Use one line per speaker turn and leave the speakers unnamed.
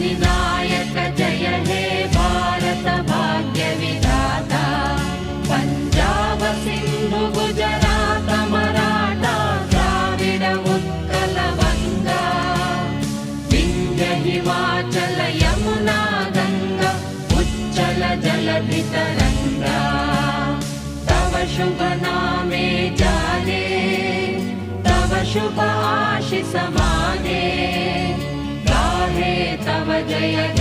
विनायक जय हे भारत भाग्य विधाता पंजाब सिंधु गुजरात मराठा द्राविड उत्कल बंगा विंध्य हिमाचल यमुना गंगा उच्चल जलधि तरंगा तव शुभ नामे जागे तव शुभ आशीष मागे गाहे तव जय